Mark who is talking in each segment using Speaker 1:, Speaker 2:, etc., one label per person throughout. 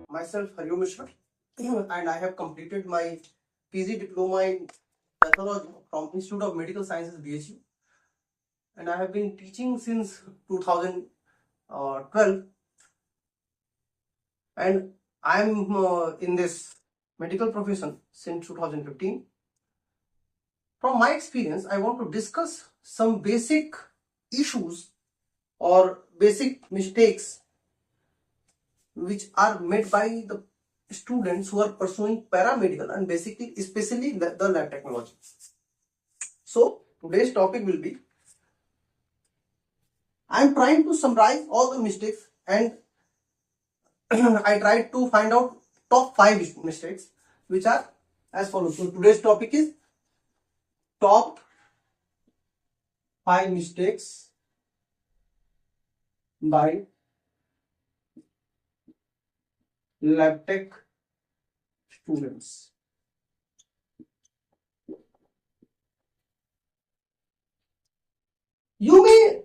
Speaker 1: Myself Hariom Mishra and I have completed my PG diploma in pathology from Institute of Medical Sciences BHU, and I have been teaching since 2012, and I am in this medical profession since 2015. From my experience, I want to discuss some basic issues or basic mistakes which are made by the students who are pursuing paramedical and basically especially the lab technology. So today's topic will be, I am trying to summarize all the mistakes and I tried to find out top 5 mistakes which are as follows. So today's topic is top 5 mistakes by lab tech students. You may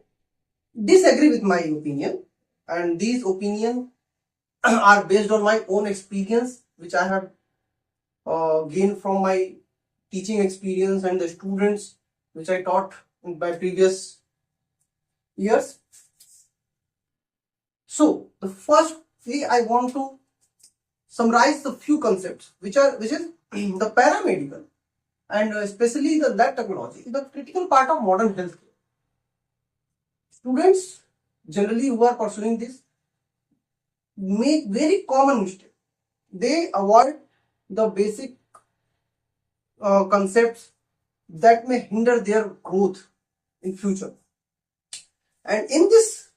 Speaker 1: disagree with my opinion, and these opinions are based on my own experience which I have gained from my teaching experience and the students which I taught in my previous years. So the first way I want to summarize the few concepts which is the paramedical and especially the lab technology, the critical part of modern healthcare. Students generally who are pursuing this make very common mistake. They avoid the basic concepts that may hinder their growth in future. And in this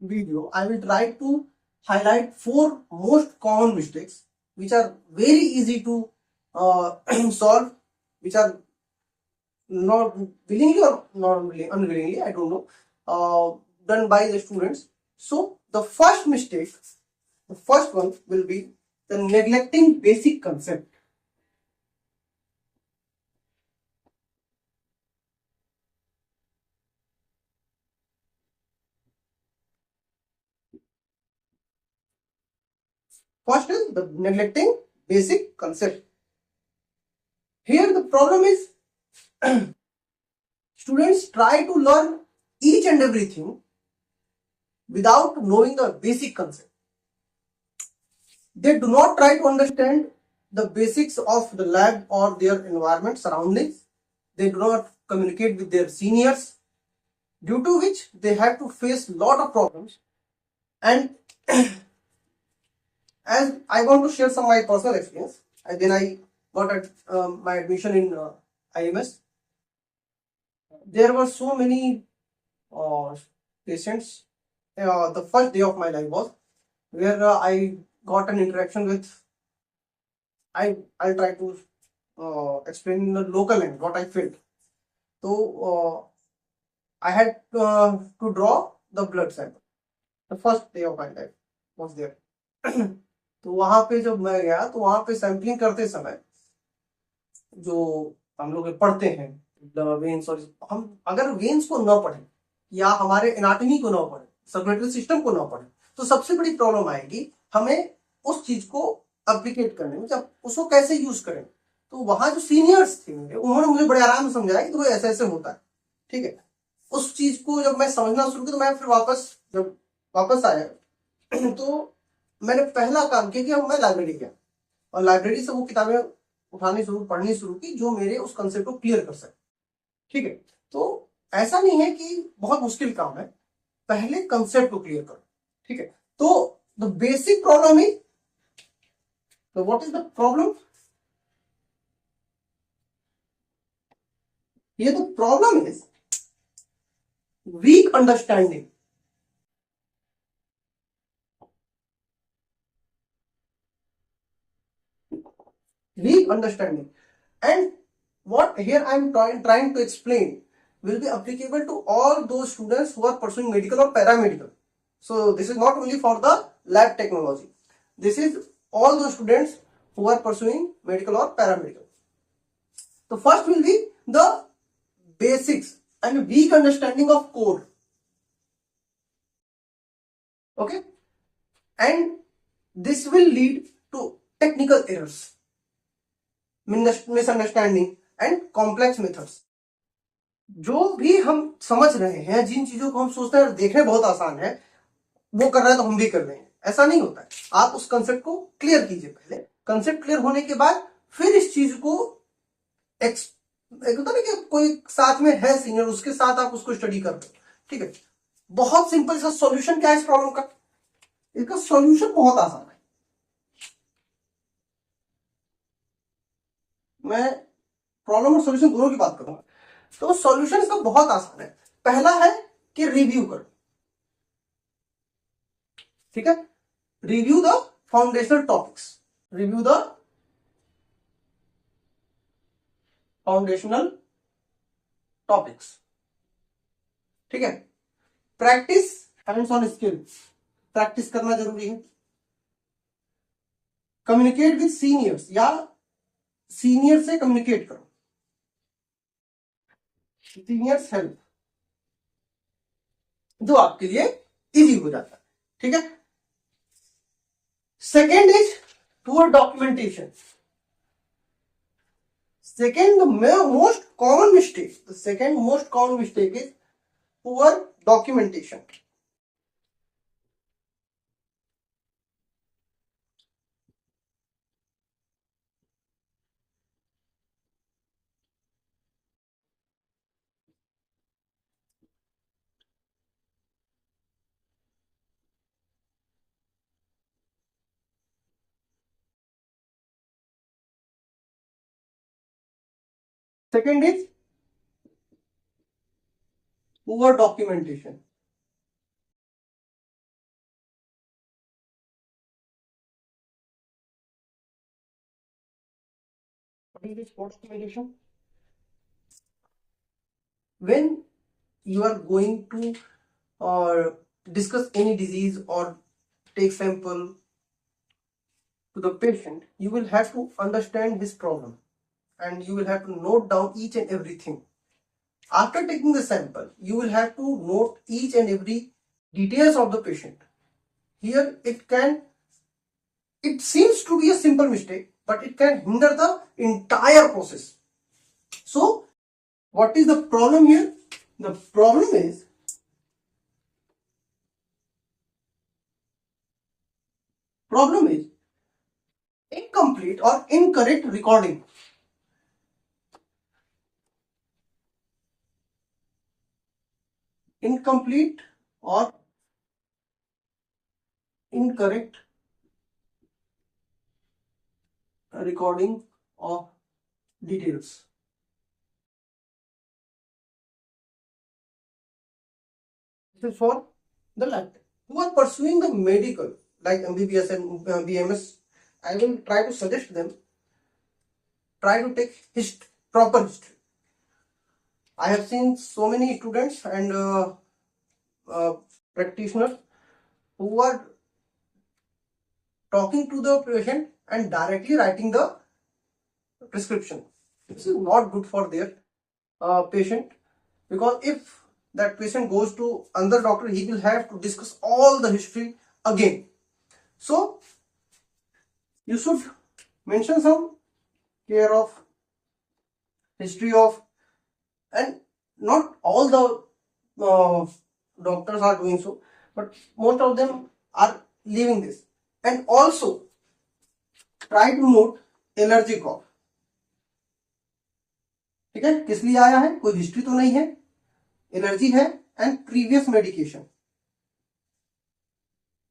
Speaker 1: video, I will try to highlight 4 most common mistakes which are very easy to solve, which are not willingly or not unwillingly, I don't know, done by the students. So the first mistake, the first one will be the neglecting basic concept. First is the neglecting basic concept. Here the problem is students try to learn each and everything without knowing the basic concept. They do not try to understand the basics of the lab or their environment surroundings. They do not communicate with their seniors, due to which they have to face lot of problems. And as I want to share some of my personal experience, and then I got my admission in IMS. There were so many patients. The first day of my life was where I got an interaction with. I'll try to explain in the local language what I felt. So I had to draw the blood sample. The first day of my life was there. तो वहां पे जब मैं गया तो वहां पे sampling करते समय जो हम लोग पढ़ते हैं वेन्स, और हम अगर वेन्स को न पढ़े या हमारे एनाटॉमी को न पढ़े, सर्कुलेटरी सिस्टम को न पढ़े, तो सबसे बड़ी प्रॉब्लम आएगी हमें उस चीज को एप्लीकेट करने में, जब उसको कैसे यूज करें। तो वहां जो सीनियर्स थे उन्होंने मुझे बड़े आराम से समझाया कि तो ऐसे ऐसे होता है, ठीक है। उस चीज को जब मैं समझना शुरू किया तो मैं फिर जब वापस आया तो मैंने पहला काम किया कि मैं लाइब्रेरी गया और लाइब्रेरी से वो किताबें पढ़नी शुरू की जो मेरे उस कंसेप्ट को क्लियर कर सके, ठीक है। तो ऐसा नहीं है कि बहुत मुश्किल काम है, पहले कंसेप्ट को क्लियर करो, ठीक है। तो द बेसिक प्रॉब्लम इज, तो व्हाट इज द प्रॉब्लम? ये the problem is weak understanding. Weak understanding, and what here I am trying to explain will be applicable to all those students who are pursuing medical or paramedical. So this is not only for the lab technology, this is all those students who are pursuing medical or paramedical. The first will be the basics and weak understanding of code, okay. And This will lead to technical errors, misunderstanding and complex methods. जो भी हम समझ रहे हैं, जिन चीजों को हम सोचते हैं देखने बहुत आसान है, वो कर रहा है तो हम भी कर रहे हैं, ऐसा नहीं होता है। आप उस कंसेप्ट को क्लियर कीजिए पहले। कंसेप्ट क्लियर होने के बाद फिर इस चीज को एक होता ना कि कोई साथ में है सीनियर, उसके साथ आप उसको स्टडी कर रहे हो, ठीक है। बहुत सिंपल सा सॉल्यूशन क्या है इस प्रॉब्लम का? इसका सॉल्यूशन बहुत आसान है। मैं प्रॉब्लम और सॉल्यूशन दोनों की बात करूंगा। तो सॉल्यूशन इसका बहुत आसान है। पहला है कि रिव्यू करो, ठीक है। Review the foundational topics, review the foundational topics, ठीक है। Practice hands on skill, practice करना जरूरी है। कम्युनिकेट विद सीनियर्स, या सीनियर से कम्युनिकेट करो, सीनियर्स हेल्प, जो आपके लिए इजी हो जाता है, ठीक है। Second is poor documentation. Second most common mistake, the second most common mistake is poor documentation. Second is poor documentation. What is this poor documentation? When you are going to discuss any disease or take sample to the patient, you will have to understand his problem and you will have to note down each and everything. After taking the sample, you will have to note each and every details of the patient. Here it seems to be a simple mistake, but it can hinder the entire process. So, what is the problem here? The problem is incomplete or incorrect recording. Incomplete or incorrect recording of details. This is for the lab. Who are pursuing the medical like MBBS and BMS, I will try to suggest them, try to take proper history. I have seen so many students and practitioners who are talking to the patient and directly writing the prescription. This is not good for their patient, because if that patient goes to another doctor, he will have to discuss all the history again. So you should mention some care of history of, and not all the doctors are doing so, but most of them are leaving this. And also try to note allergy cough. ठीक है, किस लिए आया है, कोई history तो नहीं है, एलर्जी है, एंड प्रीवियस मेडिकेशन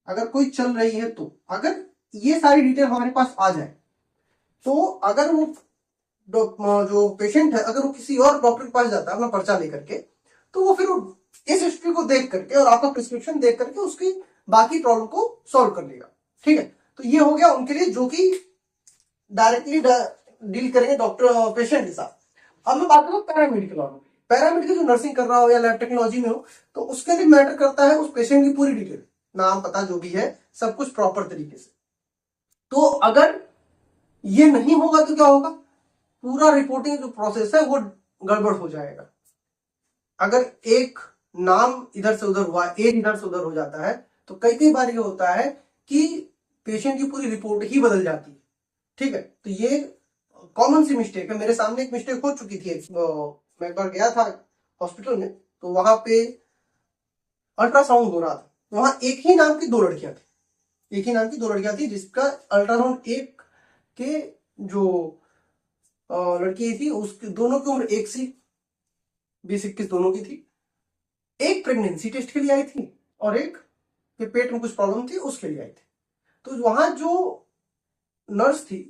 Speaker 1: अगर कोई चल रही है तो, अगर ये सारी डिटेल हमारे पास आ जाए तो अगर वो जो पेशेंट है अगर वो किसी और डॉक्टर के पास जाता है अपना पर्चा लेकर के, तो वो फिर इस हिस्ट्री को देख करके और आपका प्रिस्क्रिप्शन देख करके उसकी बाकी प्रॉब्लम को सॉल्व कर लेगा। ठीक है, तो ये हो गया उनके लिए जो कि डायरेक्टली डील करेंगे डॉक्टर पेशेंट के साथ। अब मैं बात करूँ पैरामेडिकल वालों, पैरामेडिकल जो नर्सिंग कर रहा हो या लैब टेक्नोलॉजी में हो, तो उसके लिए मैटर करता है उस पेशेंट की पूरी डिटेल, नाम पता जो भी है सब कुछ प्रॉपर तरीके से। तो अगर ये नहीं होगा तो क्या होगा, पूरा रिपोर्टिंग जो प्रोसेस है वो गड़बड़ हो जाएगा। अगर एक नाम इधर से उधर हुआ, एज इधर से उधर हो जाता है, तो कई बार ये होता है कि पेशेंट की पूरी रिपोर्ट ही बदल जाती है। ठीक है, तो ये कॉमन सी मिस्टेक है। मेरे सामने एक मिस्टेक हो चुकी थी। मैं एक बार गया था हॉस्पिटल में, तो वहां पे अल्ट्रासाउंड हो रहा था। वहां एक ही नाम की दो लड़कियां थी, एक ही नाम की दो लड़कियां थी, जिसका अल्ट्रासाउंड एक के जो लड़की थी उसकी दोनों की उम्र एक सी 20-21 दोनों की थी। एक प्रेगनेंसी टेस्ट के लिए आई थी और एक के पेट में कुछ प्रॉब्लम थी उसके लिए आई थी। तो वहां जो नर्स थी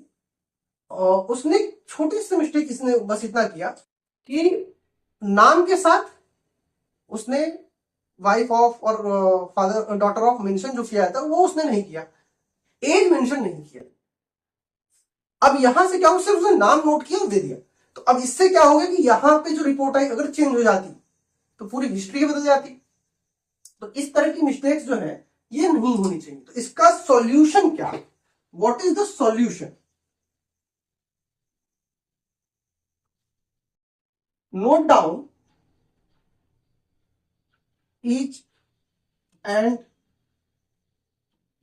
Speaker 1: उसने छोटी सी मिस्टेक इसने बस इतना किया कि नाम के साथ उसने वाइफ ऑफ और फादर डॉटर ऑफ मेंशन जो किया था वो उसने नहीं किया, एज मेंशन नहीं किया। अब यहां से क्या हो, सिर्फ उसने नाम नोट किया और दे दिया। तो अब इससे क्या होगा कि यहां पे जो रिपोर्ट आई अगर चेंज हो जाती तो पूरी हिस्ट्री बदल जाती। तो इस तरह की मिस्टेक्स जो है ये नहीं होनी चाहिए। तो इसका सॉल्यूशन क्या है, what is the solution? Note down each and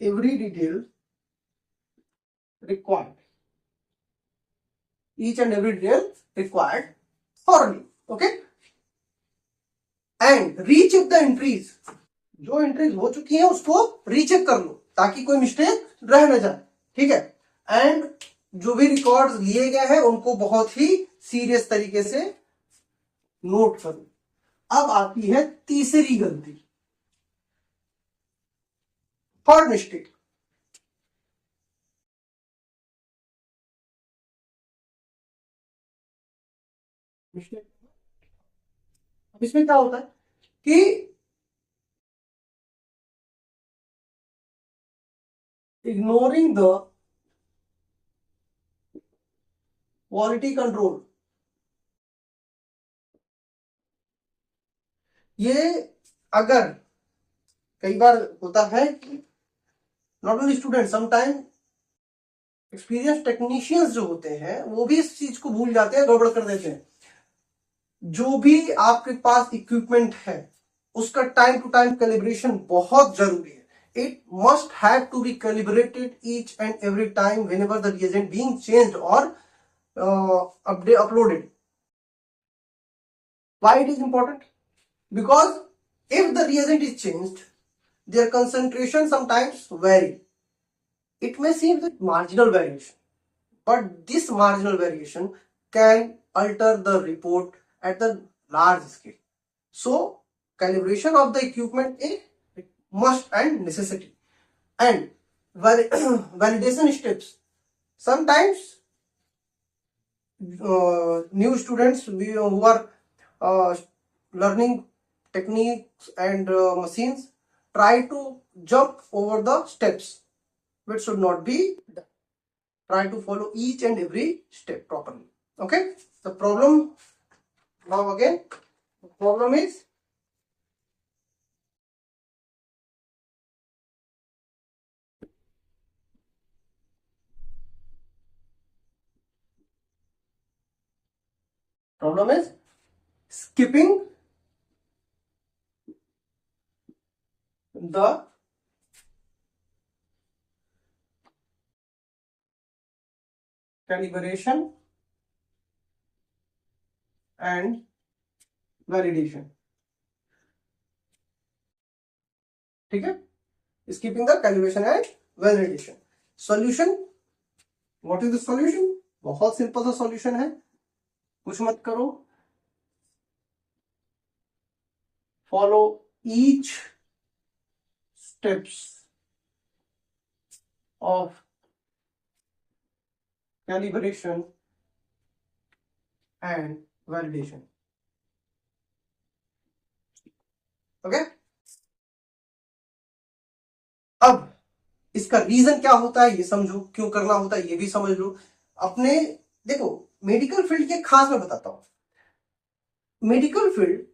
Speaker 1: every detail required, each and every detail required thoroughly, okay, and recheck the entries। जो एंट्रीज हो चुकी है उसको रीचेक कर लो ताकि कोई मिस्टेक रह न जाए। ठीक है, एंड जो भी रिकॉर्ड्स लिए गए हैं उनको बहुत ही सीरियस तरीके से नोट करो। अब आती है तीसरी गलती, थर्ड मिस्टेक। मिस्टेक अब इसमें क्या होता है कि इग्नोरिंग द क्वालिटी कंट्रोल। ये अगर कई बार होता है कि not only student, sometime experience technicians जो होते हैं वो भी इस चीज को भूल जाते हैं, गड़बड़ कर देते हैं। जो भी आपके पास इक्विपमेंट है उसका टाइम टू टाइम कैलिब्रेशन बहुत जरूरी है। It must have to be calibrated each and every time whenever the reagent being changed और uploaded. Why it is important? Because if the reagent is changed, their concentration sometimes vary. It may seem that marginal variation, but this marginal variation can alter the report at the large scale. So calibration of the equipment is must and necessity. And validation steps. Sometimes new students who are uh, learning techniques and machines try to jump over the steps, which should not be done. Try to follow each and every step properly. Okay, the problem now again, the problem is skipping the calibration and validation. ठीक है, skipping the calibration and validation. Solution, what is the solution? बहुत simple सा solution है, कुछ मत करो, follow each steps of calibration and validation. Okay, अब इसका रीजन क्या होता है ये समझो, क्यों करना होता है ये भी समझ लो। अपने देखो, मेडिकल फील्ड के खास मैं बताता हूं। मेडिकल फील्ड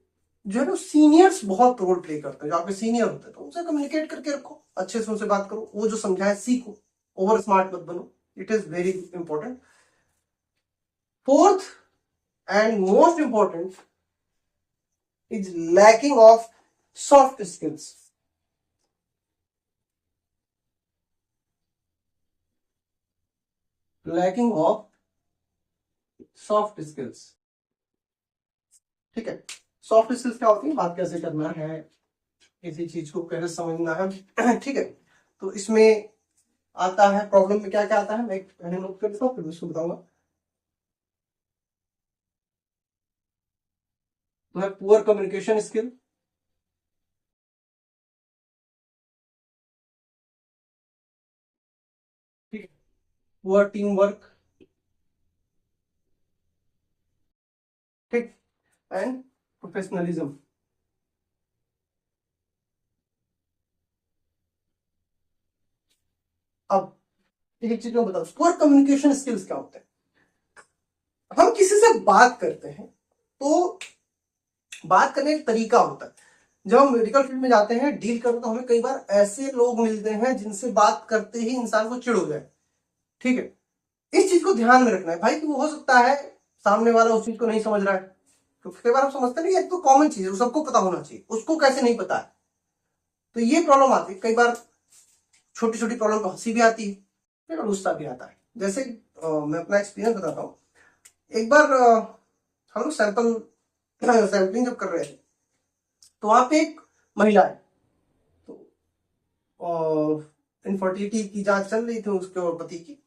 Speaker 1: जो है ना, सीनियर्स बहुत रोल प्ले करते हैं। जो आपके सीनियर होते हैं तो उनसे कम्युनिकेट करके रखो, अच्छे से उनसे बात करो, वो जो समझाए सीखो, ओवर स्मार्ट मत बनो, it is very important. Fourth and most important is lacking of soft skills. Lacking of soft skills. ठीक है, सॉफ्ट स्किल्स क्या होती है, बात कैसे करना है, किसी चीज को कैसे समझना है। ठीक है, तो इसमें आता है, प्रॉब्लम में क्या क्या आता है, मैं पहले नोट कर लेता हूँ फिर उसको बताऊंगा। तो है पुअर कम्युनिकेशन स्किल, ठीक है, पुअर टीम वर्क, ठीक, एंड प्रोफेशनलिज्म। अब एक चीज में बताओ, पुअर कम्युनिकेशन स्किल्स क्या होते हैं। हम किसी से बात करते हैं तो बात करने का तरीका होता है। जब हम मेडिकल फील्ड में जाते हैं डील करते तो हमें कई बार ऐसे लोग मिलते हैं जिनसे बात करते ही इंसान को चिढ़ हो जाए। ठीक है, इस चीज को ध्यान में रखना है भाई, कि वो हो सकता है सामने वाला उस चीज को नहीं समझ रहा है। तो कई बार हम समझते नहीं, एक तो कॉमन चीज है, सबको पता होना चाहिए, उसको कैसे नहीं पता है। तो ये प्रॉब्लम आती है कई बार, छोटी छोटी प्रॉब्लम को हंसी भी आती है, फिर गुस्सा भी आता है। जैसे मैं अपना एक्सपीरियंस बताता हूँ। एक बार हम लोग सैंपलिंग जब कर रहे थे, तो वहां पे एक महिला है, तो इनफर्टिलिटी की जांच चल रही थी उसके और पति की।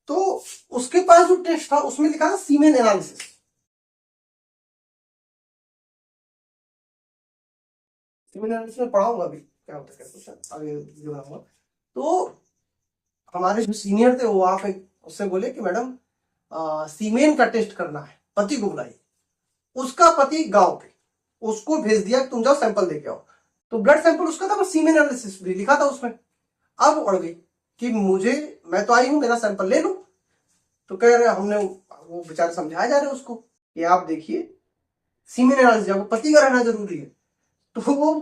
Speaker 1: तो उसके पास जो टेस्ट था उसमें लिखा था सीमेन एनालिसिस। सीमेन एनालिसिस में पढ़ाऊंगा अभी क्या होता है, क्या कुछ है, आगे जो बनाऊंगा। तो हमारे जो सीनियर थे वो वहां पे उससे बोले कि मैडम सीमेन का टेस्ट करना है, पति को बुलाइए। उसका पति गांव पे, उसको भेज दिया कि तुम जाओ सैंपल लेके आओ। तो ब्लड सैंपल उसका था, बस सीमेन एनालिसिस भी लिखा था उसमें। अब उड़ गई कि मुझे, मैं तो आई हूं, मेरा सैंपल ले लो। तो कह रहे हमने, वो बेचारे समझाया जा रहे उसको कि आप देखिए सीमेन एनालिसिस आपको पति का रहना जरूरी है। तो वो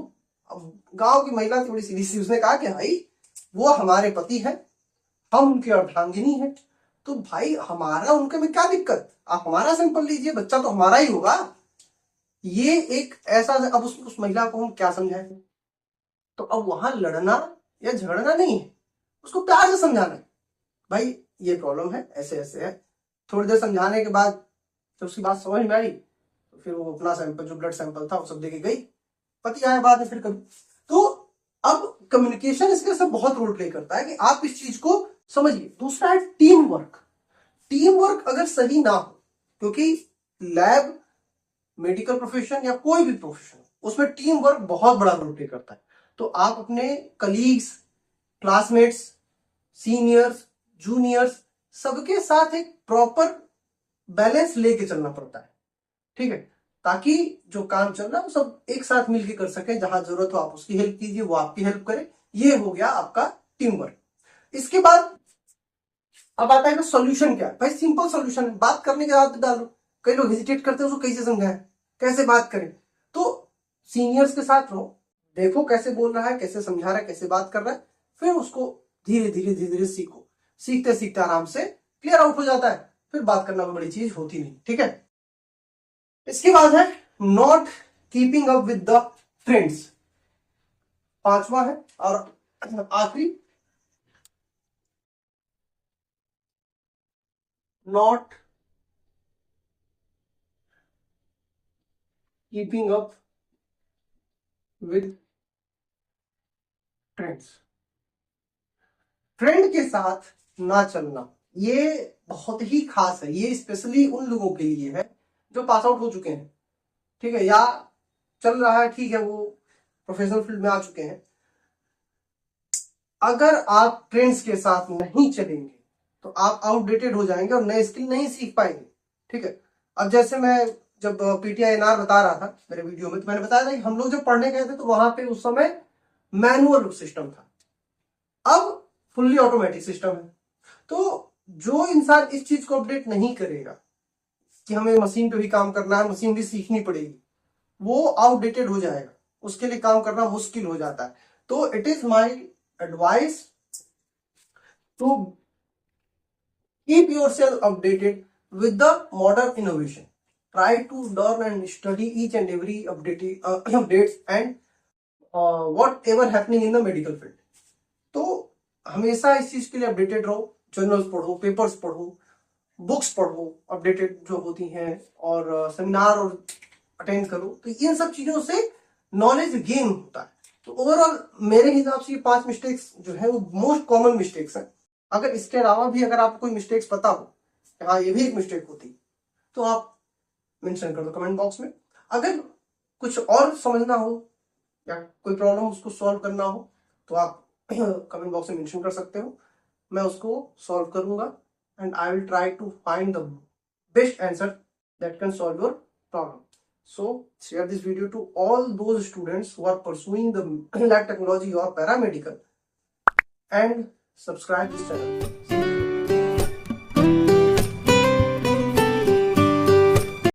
Speaker 1: गांव की महिला थोड़ी सीधी सी, उसने कहा कि भाई वो हमारे पति हैं, हम उनकी अर्धांगिनी है, तो भाई हमारा उनके में क्या दिक्कत, आप हमारा सैंपल लीजिए, बच्चा तो हमारा ही होगा। ये एक ऐसा, अब उस महिला को हम क्या समझाएं। तो अब वहां लड़ना या झगड़ना नहीं है, उसको प्यार से समझाना है, भाई ये प्रॉब्लम है, ऐसे ऐसे है। थोड़ी देर समझाने के बाद जब उसकी बात समझ में आई, तो फिर वो अपना सैंपल, जो ब्लड सैंपल था वो सब देके गई। पति आया बाद में फिर कभी। तो अब कम्युनिकेशन इसके सब बहुत रोल प्ले करता है कि आप इस चीज को समझिए। दूसरा है टीम वर्क। टीम वर्क अगर सही ना हो, क्योंकि लैब, मेडिकल प्रोफेशन या कोई भी प्रोफेशन, उसमें टीम वर्क बहुत बड़ा रोल प्ले करता है। तो आप अपने कलीग्स, क्लासमेट्स, सीनियर्स, जूनियर्स, सबके साथ एक प्रॉपर बैलेंस लेके चलना पड़ता है। ठीक है, ताकि जो काम चल रहा है वो सब एक साथ मिलके कर सके। जहां जरूरत हो आप उसकी हेल्प कीजिए, वो आपकी हेल्प करे। ये हो गया आपका टीम वर्क। इसके बाद अब आता है सॉल्यूशन। क्या है भाई, सिंपल सॉल्यूशन है, बात करने के बाद डालो। कई लोग हेजिटेट करते हैं, उसको कैसे समझाएं, कैसे बात करें। तो सीनियर्स के साथ रहो, देखो कैसे बोल रहा है, कैसे समझा रहा है, कैसे बात कर रहा है, फिर उसको धीरे धीरे धीरे धीरे सीखो। सीखते सीखते आराम से क्लियर आउट हो जाता है, फिर बात करना कोई बड़ी चीज होती नहीं। ठीक है, इसके बाद है not keeping up with the trends, पांचवा है। और आखिरी, not keeping up with trends. Trend के साथ ना चलना, ये बहुत ही खास है। ये स्पेशली उन लोगों के लिए है जो पास आउट हो चुके हैं, ठीक है, या चल रहा है, ठीक है, वो प्रोफेशनल फील्ड में आ चुके हैं। अगर आप ट्रेंड्स के साथ नहीं चलेंगे तो आप आउटडेटेड हो जाएंगे और नए स्किल नहीं सीख पाएंगे। ठीक है, अब जैसे मैं जब पीटीआईएनआर बता रहा था मेरे वीडियो में, तो मैंने बताया था कि हम लोग जब पढ़ने गए थे तो वहां पे उस समय मैनुअल सिस्टम था, अब फुल्ली ऑटोमेटिक सिस्टम है। तो जो इंसान इस चीज को अपडेट नहीं करेगा कि हमें मशीन पे भी काम करना है, मशीन भी सीखनी पड़ेगी, वो आउटडेटेड हो जाएगा, उसके लिए काम करना मुश्किल हो जाता है। तो it is my advice to keep yourself updated with the modern innovation. Try to learn and study each and every updates and whatever happening in the medical field. तो हमेशा इस चीज के लिए अपडेटेड रहो। जर्नल्स पढ़ो, पेपर्स पढ़ो, books पढ़ो अपडेटेड जो होती हैं, और सेमिनार और अटेंड करो। तो इन सब चीजों से नॉलेज गेन होता है। तो ओवरऑल मेरे हिसाब से ये 5 मिस्टेक्स जो है वो मोस्ट कॉमन मिस्टेक्स हैं। अगर इसके अलावा भी अगर आपको कोई मिस्टेक्स पता हो कि हाँ ये भी एक मिस्टेक होती, तो आप मेंशन कर दो कमेंट बॉक्स में। अगर कुछ और समझना हो या कोई प्रॉब्लम उसको सॉल्व करना हो तो आप कमेंट बॉक्स में मेंशन कर सकते हो, मैं उसको सॉल्व करूंगा, and I will try to find the best answer that can solve your problem. So share this video to all those students who are pursuing the lab technology or paramedical, and subscribe this channel.